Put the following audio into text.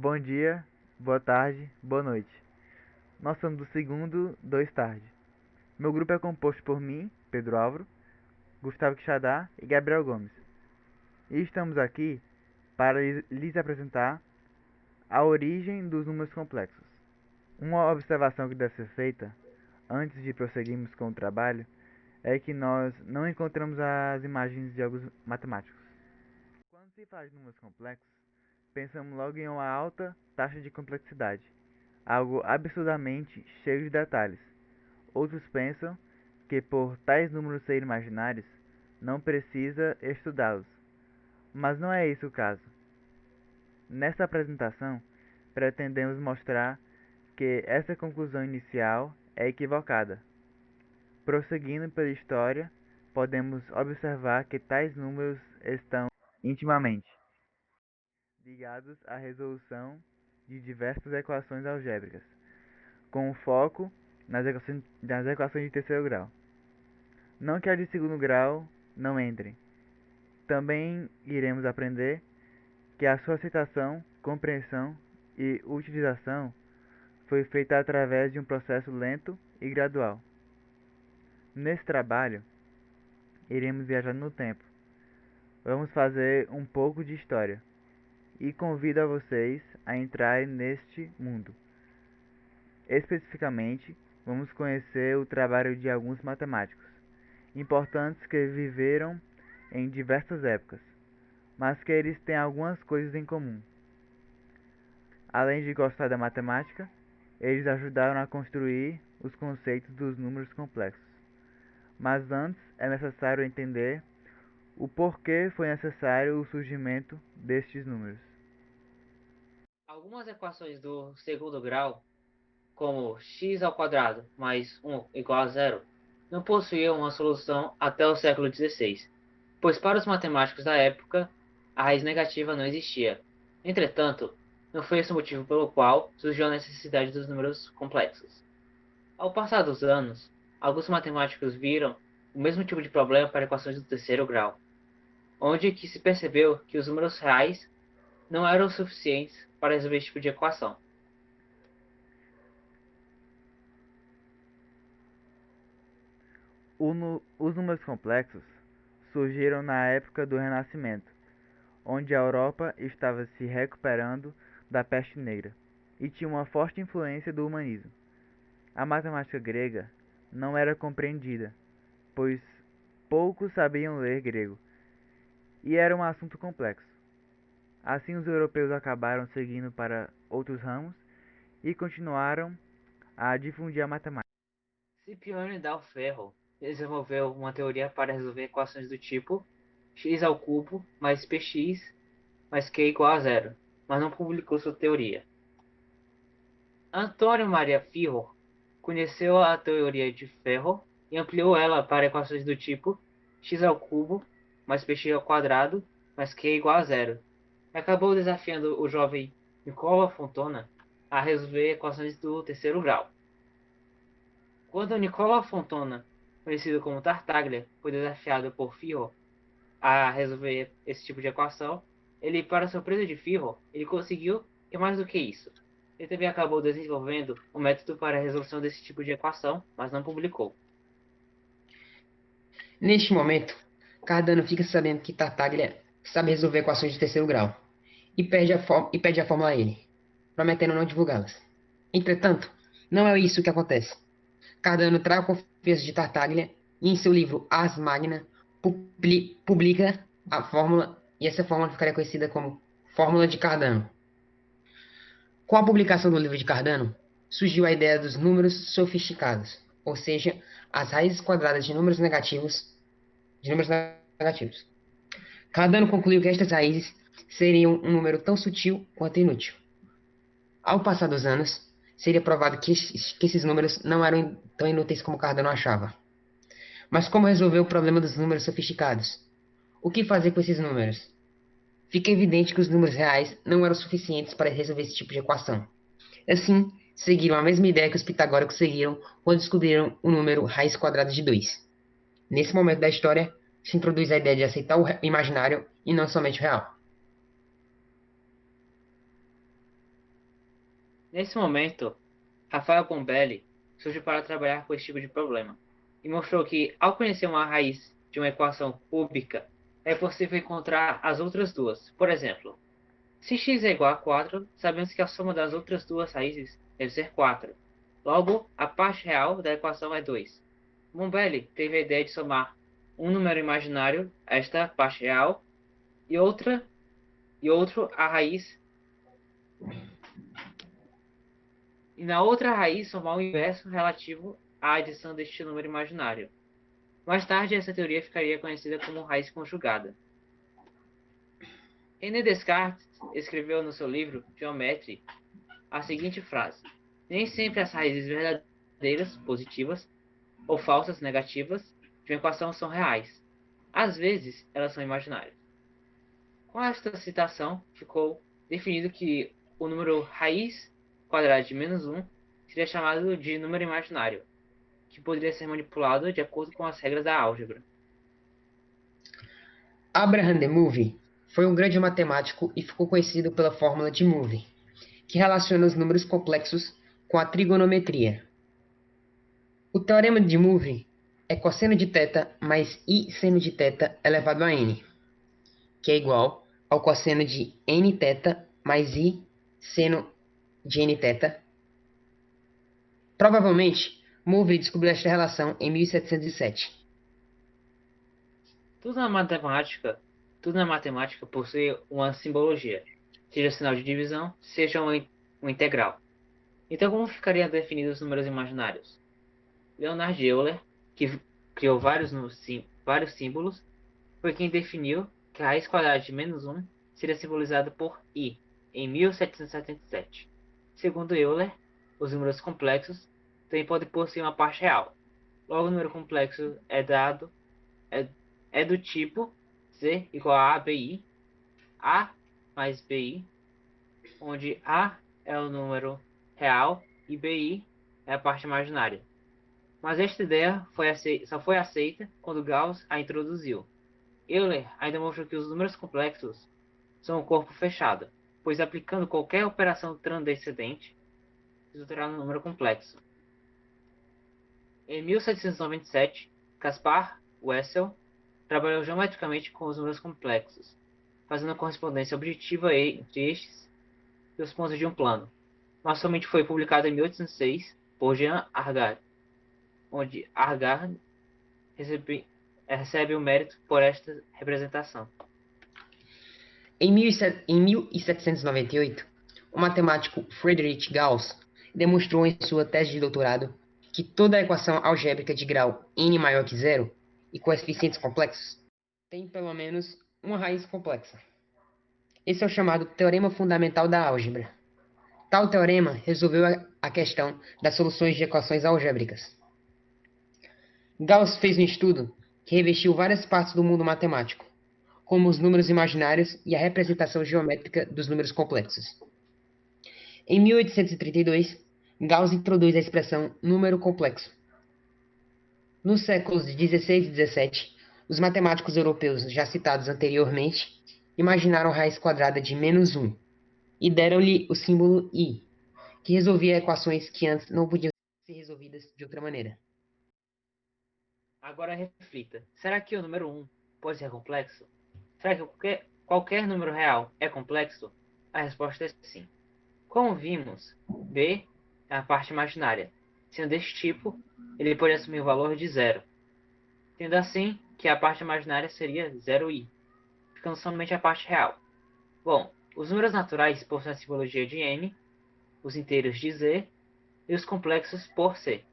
Bom dia, boa tarde, boa noite. Nós somos do segundo 2 tarde. Meu grupo é composto por mim, Pedro Álvaro, Gustavo Quixadá e Gabriel Gomes. E estamos aqui para lhes apresentar a origem dos números complexos. Uma observação que deve ser feita antes de prosseguirmos com o trabalho é que nós não encontramos as imagens de jogos matemáticos. Quando se fala de números complexos, pensamos logo em uma alta taxa de complexidade, algo absurdamente cheio de detalhes. Outros pensam que por tais números serem imaginários, não precisa estudá-los. Mas não é esse o caso. Nesta apresentação, pretendemos mostrar que essa conclusão inicial é equivocada. Prosseguindo pela história, podemos observar que tais números estão intimamente ligados à resolução de diversas equações algébricas, com foco nas equações de terceiro grau. Não que as de segundo grau não entrem. Também iremos aprender que a sua citação, compreensão e utilização foi feita através de um processo lento e gradual. Nesse trabalho, iremos viajar no tempo. Vamos fazer um pouco de história e convido a vocês a entrarem neste mundo. Especificamente, vamos conhecer o trabalho de alguns matemáticos importantes que viveram em diversas épocas, mas que eles têm algumas coisas em comum. Além de gostar da matemática, eles ajudaram a construir os conceitos dos números complexos. Mas antes é necessário entender o porquê foi necessário o surgimento destes números. Algumas equações do segundo grau, como x² mais 1 igual a zero, não possuíam uma solução até o século XVI, pois para os matemáticos da época, a raiz negativa não existia. Entretanto, não foi esse o motivo pelo qual surgiu a necessidade dos números complexos. Ao passar dos anos, alguns matemáticos viram o mesmo tipo de problema para equações do terceiro grau, onde que se percebeu que os números reais não eram suficientes para resolver esse tipo de equação. Os números complexos surgiram na época do Renascimento, onde a Europa estava se recuperando da peste negra e tinha uma forte influência do humanismo. A matemática grega não era compreendida, pois poucos sabiam ler grego, e era um assunto complexo. Assim, os europeus acabaram seguindo para outros ramos e continuaram a difundir a matemática. Scipione dal Ferro desenvolveu uma teoria para resolver equações do tipo x² mais px mais q igual a zero, mas não publicou sua teoria. Antônio Maria Firro conheceu a teoria de Ferro e ampliou ela para equações do tipo x³ mais px² mais q igual a zero. E acabou desafiando o jovem Nicola Fontana a resolver equações do terceiro grau. Quando Nicola Fontana, conhecido como Tartaglia, foi desafiado por Firro a resolver esse tipo de equação, ele, para surpresa de Firro, ele conseguiu, e mais do que isso, ele também acabou desenvolvendo um método para a resolução desse tipo de equação, mas não publicou. Neste momento, Cardano fica sabendo que Tartaglia sabe resolver equações de terceiro grau e pede a fórmula a ele, prometendo não divulgá-las. Entretanto, não é isso que acontece. Cardano trai a confiança de Tartaglia e em seu livro Ars Magna publica a fórmula, e essa fórmula ficaria conhecida como Fórmula de Cardano. Com a publicação do livro de Cardano, surgiu a ideia dos números sofisticados, ou seja, as raízes quadradas de números negativos. Cardano concluiu que estas raízes seriam um número tão sutil quanto inútil. Ao passar dos anos, seria provado que esses números não eram tão inúteis como Cardano achava. Mas como resolver o problema dos números sofisticados? O que fazer com esses números? Fica evidente que os números reais não eram suficientes para resolver esse tipo de equação. Assim, seguiram a mesma ideia que os pitagóricos seguiram quando descobriram o número raiz quadrada de 2. Nesse momento da história, se introduz a ideia de aceitar o imaginário e não somente o real. Nesse momento, Rafael Bombelli surgiu para trabalhar com esse tipo de problema e mostrou que, ao conhecer uma raiz de uma equação cúbica, é possível encontrar as outras duas. Por exemplo, se x é igual a 4, sabemos que a soma das outras duas raízes deve ser 4. Logo, a parte real da equação é 2. Bombelli teve a ideia de somar um número imaginário a esta parte real e outro a raiz, e na outra raiz somar o inverso relativo à adição deste número imaginário. Mais tarde, essa teoria ficaria conhecida como raiz conjugada. René Descartes escreveu no seu livro Geometry a seguinte frase: nem sempre as raízes verdadeiras, positivas, ou falsas, negativas, de uma equação são reais. Às vezes, elas são imaginárias. Com esta citação, ficou definido que o número raiz quadrada de menos 1 seria chamado de número imaginário, que poderia ser manipulado de acordo com as regras da álgebra. Abraham de Moivre foi um grande matemático e ficou conhecido pela fórmula de Moivre, que relaciona os números complexos com a trigonometria. O teorema de Moivre é cosseno de θ mais i seno de θ elevado a n, que é igual ao cosseno de nθ mais i seno de nθ. Provavelmente, Moivre descobriu esta relação em 1707. Tudo na matemática possui uma simbologia, seja sinal de divisão, seja uma integral. Então, como ficariam definidos os números imaginários? Leonhard Euler, que criou vários símbolos, foi quem definiu que a raiz quadrada de menos 1 seria simbolizada por i, em 1777. Segundo Euler, os números complexos também podem possuir uma parte real. Logo, o número complexo é do tipo z igual a ABI, A mais BI, onde A é o número real e BI é a parte imaginária. Mas esta ideia só foi aceita quando Gauss a introduziu. Euler ainda mostrou que os números complexos são um corpo fechado, pois aplicando qualquer operação transcendente resultará num número complexo. Em 1797, Caspar Wessel trabalhou geometricamente com os números complexos, fazendo a correspondência objetiva entre estes e os pontos de um plano, mas somente foi publicado em 1806 por Jean Argand, onde Argand recebe o mérito por esta representação. Em 1798, o matemático Friedrich Gauss demonstrou em sua tese de doutorado que toda equação algébrica de grau n maior que zero e coeficientes complexos tem pelo menos uma raiz complexa. Esse é o chamado teorema fundamental da álgebra. Tal teorema resolveu a questão das soluções de equações algébricas. Gauss fez um estudo que revestiu várias partes do mundo matemático, como os números imaginários e a representação geométrica dos números complexos. Em 1832, Gauss introduz a expressão número complexo. Nos séculos XVI e XVII, os matemáticos europeus já citados anteriormente imaginaram a raiz quadrada de menos 1 e deram-lhe o símbolo i, que resolvia equações que antes não podiam ser resolvidas de outra maneira. Agora reflita, será que o número 1 pode ser complexo? Será que qualquer número real é complexo? A resposta é sim. Como vimos, b é a parte imaginária. Sendo deste tipo, ele pode assumir o valor de zero. Sendo assim, que a parte imaginária seria 0i, ficando somente a parte real. Bom, os números naturais possuem a simbologia de n, os inteiros de z e os complexos por c.